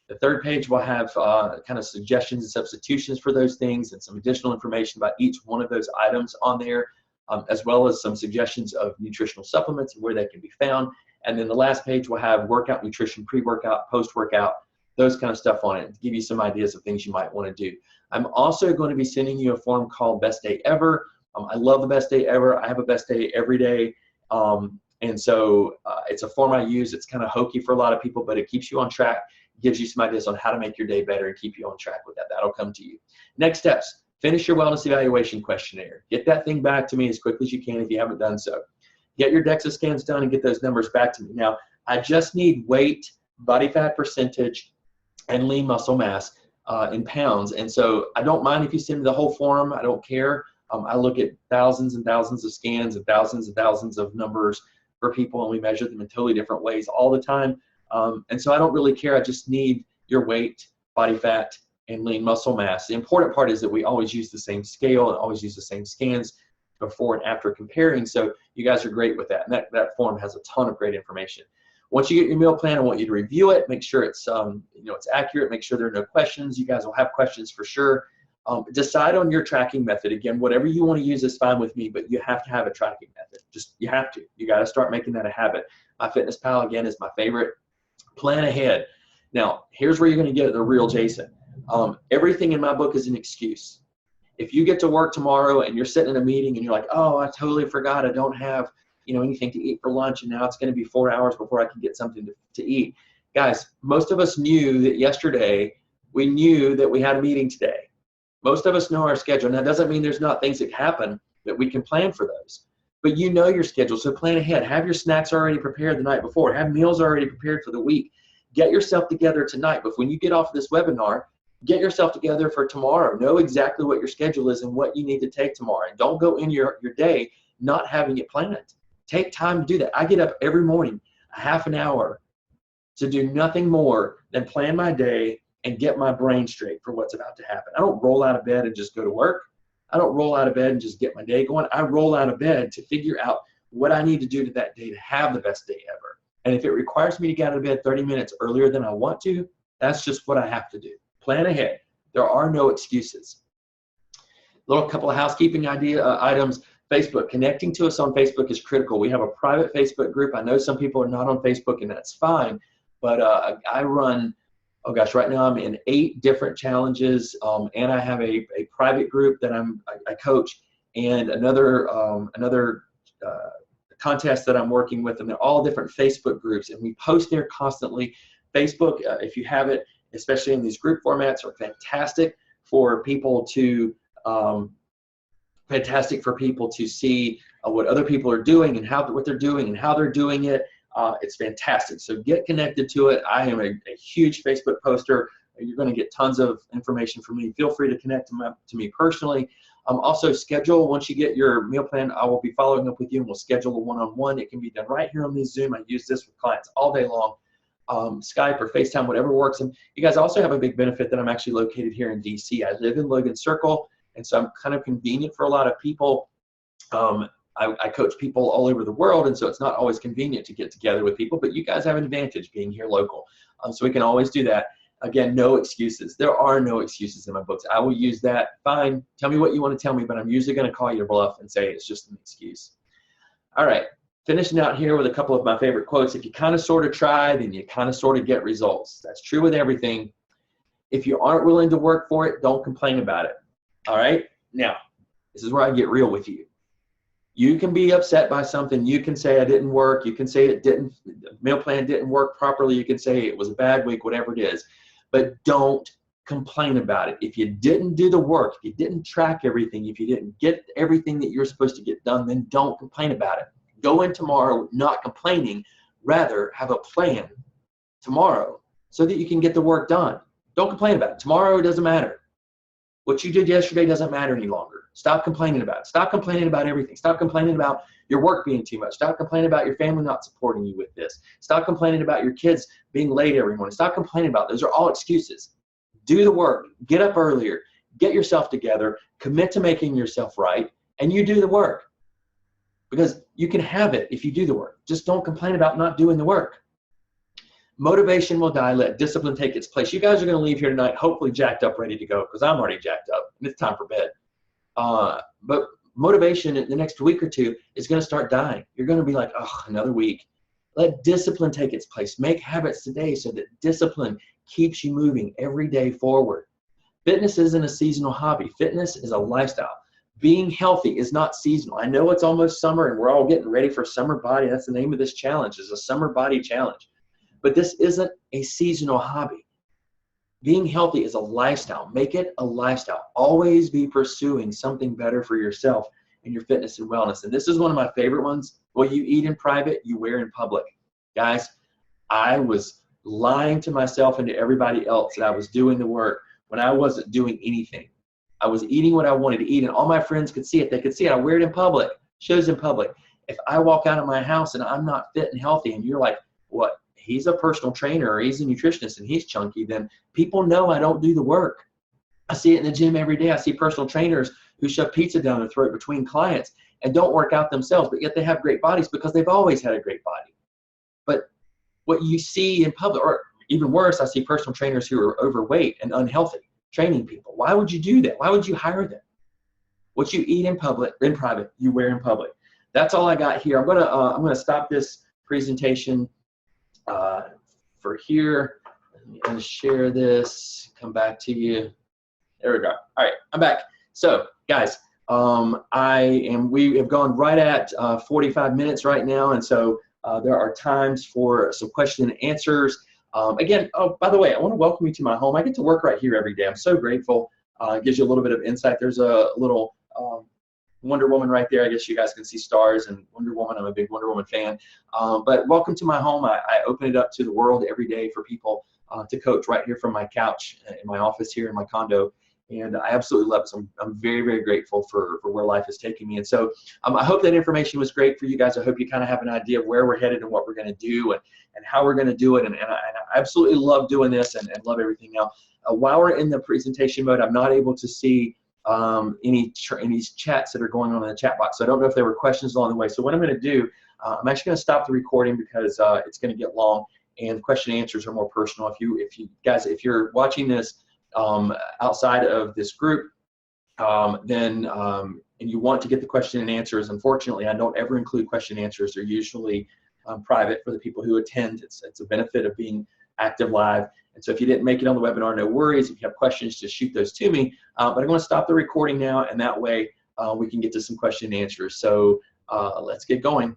The third page will have kind of suggestions and substitutions for those things and some additional information about each one of those items on there, as well as some suggestions of nutritional supplements and where they can be found. And then the last page will have workout nutrition, pre-workout, post-workout, those kind of stuff on it to give you some ideas of things you might want to do. I'm also going to be sending you a form called Best Day Ever. I love the Best Day Ever. I have a best day every day. And so it's a form I use. It's kind of hokey for a lot of people, but it keeps you on track, gives you some ideas on how to make your day better and keep you on track with that. That'll come to you. Next steps, finish your wellness evaluation questionnaire. Get that thing back to me as quickly as you can if you haven't done so. Get your DEXA scans done and get those numbers back to me. Now, I just need weight, body fat percentage, and lean muscle mass in pounds. And so I don't mind if you send me the whole form. I don't care. I look at thousands and thousands of scans and thousands of numbers for people, and we measure them in totally different ways all the time. And so I don't really care. I just need your weight, body fat, and lean muscle mass. The important part is that we always use the same scale and always use the same scans before and after comparing. So you guys are great with that. And that form has a ton of great information. Once you get your meal plan, I want you to review it, make sure it's it's accurate, make sure there are no questions. You guys will have questions for sure. Decide on your tracking method. Again, whatever you want to use is fine with me, but you have to have a tracking method. You have to. You got to start making that a habit. MyFitnessPal, again, is my favorite. Plan ahead. Now, here's where you're going to get the real Jason. Everything in my book is an excuse. If you get to work tomorrow and you're sitting in a meeting and you're like, oh, I totally forgot I don't have anything to eat for lunch, and now it's going to be 4 hours before I can get something to eat. Guys, most of us knew that yesterday, we knew that we had a meeting today. Most of us know our schedule. Now, that doesn't mean there's not things that happen that we can plan for those. But you know your schedule, so plan ahead. Have your snacks already prepared the night before. Have meals already prepared for the week. Get yourself together tonight. But when you get off this webinar, get yourself together for tomorrow. Know exactly what your schedule is and what you need to take tomorrow. And don't go in your day not having it planned. Take time to do that. I get up every morning, a half an hour, to do nothing more than plan my day and get my brain straight for what's about to happen. I don't roll out of bed and just go to work. I don't roll out of bed and just get my day going. I roll out of bed to figure out what I need to do to that day to have the best day ever. And if it requires me to get out of bed 30 minutes earlier than I want to, that's just what I have to do. Plan ahead. There are no excuses. Couple of housekeeping items. Facebook. Connecting to us on Facebook is critical. We have a private Facebook group. I know some people are not on Facebook, and that's fine. But I run, right now I'm in 8 different challenges, and I have a private group that I coach, and another contest that I'm working with, and they're all different Facebook groups, and we post there constantly. Facebook, if you have it, especially in these group formats, are fantastic for people to see what other people are doing and what they're doing and how they're doing it. It's fantastic. So get connected to it. I am a huge Facebook poster. You're going to get tons of information from me. Feel free to connect to me personally. Also, schedule, once you get your meal plan, I will be following up with you, and we'll schedule a one-on-one. It can be done right here on the Zoom. I use this with clients all day long. Skype or FaceTime, whatever works. And you guys also have a big benefit that I'm actually located here in DC. I live in Logan Circle, and so I'm kind of convenient for a lot of people. I coach people all over the world, and so it's not always convenient to get together with people, but you guys have an advantage being here local. So we can always do that. Again, no excuses. There are no excuses in my books. I will use that. Fine, tell me what you want to tell me, but I'm usually going to call your bluff and say it's just an excuse. All right, finishing out here with a couple of my favorite quotes. If you kind of sort of try, then you kind of sort of get results. That's true with everything. If you aren't willing to work for it, don't complain about it. All right? Now, this is where I get real with you. You can be upset by something. You can say it didn't work. You can say the meal plan didn't work properly. You can say it was a bad week, whatever it is. But don't complain about it. If you didn't do the work, if you didn't track everything, if you didn't get everything that you're supposed to get done, then don't complain about it. Go in tomorrow not complaining. Rather, have a plan tomorrow so that you can get the work done. Don't complain about it. Tomorrow doesn't matter. What you did yesterday doesn't matter any longer. Stop complaining about it. Stop complaining about everything. Stop complaining about your work being too much. Stop complaining about your family not supporting you with this. Stop complaining about your kids being late every morning. Stop complaining about those. Are all excuses. Do the work. Get up earlier. Get yourself together. Commit to making yourself right, and you do the work. Because you can have it if you do the work. Just don't complain about not doing the work. Motivation will die. Let discipline take its place. You guys are going to leave here tonight hopefully jacked up, ready to go, because I'm already jacked up, and it's time for bed. But motivation in the next week or two is going to start dying. You're going to be like, oh, another week. Let discipline take its place. Make habits today so that discipline keeps you moving every day forward. Fitness isn't a seasonal hobby. Fitness is a lifestyle. Being healthy is not seasonal. I know it's almost summer and we're all getting ready for summer body. That's the name of this challenge, is a summer body challenge. But this isn't a seasonal hobby. Being healthy is a lifestyle. Make it a lifestyle. Always be pursuing something better for yourself and your fitness and wellness. And this is one of my favorite ones. What you eat in private, you wear in public. Guys, I was lying to myself and to everybody else that I was doing the work when I wasn't doing anything. I was eating what I wanted to eat, and all my friends could see it. They could see it. I wear it in public, shows in public. If I walk out of my house and I'm not fit and healthy, and you're like, what? He's a personal trainer or he's a nutritionist and he's chunky, then people know I don't do the work. I see it in the gym every day. I see personal trainers who shove pizza down their throat between clients and don't work out themselves, but yet they have great bodies because they've always had a great body. But what you see in public, or even worse, I see personal trainers who are overweight and unhealthy training people. Why would you do that? Why would you hire them? What you eat in public, in private, you wear in public. That's all I got here. I'm gonna stop this presentation for here. I'm gonna share this. Come back to you. There we go. All right, I'm back. So, guys, we have gone right at 45 minutes right now, and so there are times for some question and answers. Again, oh, by the way, I want to welcome you to my home. I get to work right here every day. I'm so grateful. It gives you a little bit of insight. There's a little Wonder Woman right there. I guess you guys can see stars and Wonder Woman. I'm a big Wonder Woman fan. But welcome to my home. I open it up to the world every day for people to coach right here from my couch in my office here in my condo. And I absolutely love it. So I'm very, very grateful for where life is taking me. And so I hope that information was great for you guys. I hope you kind of have an idea of where we're headed and what we're going to do and how we're going to do it. And I absolutely love doing this and love everything. Now, while we're in the presentation mode, I'm not able to see any chats that are going on in the chat box. So I don't know if there were questions along the way. So what I'm going to do, I'm actually going to stop the recording because it's going to get long and question and answers are more personal. If you're watching this outside of this group, and you want to get the question and answers, unfortunately, I don't ever include question and answers. They're usually private for the people who attend. It's a benefit of being active live. And so if you didn't make it on the webinar, no worries. If you have questions, just shoot those to me. But I'm going to stop the recording now, and that way we can get to some question and answers. So let's get going.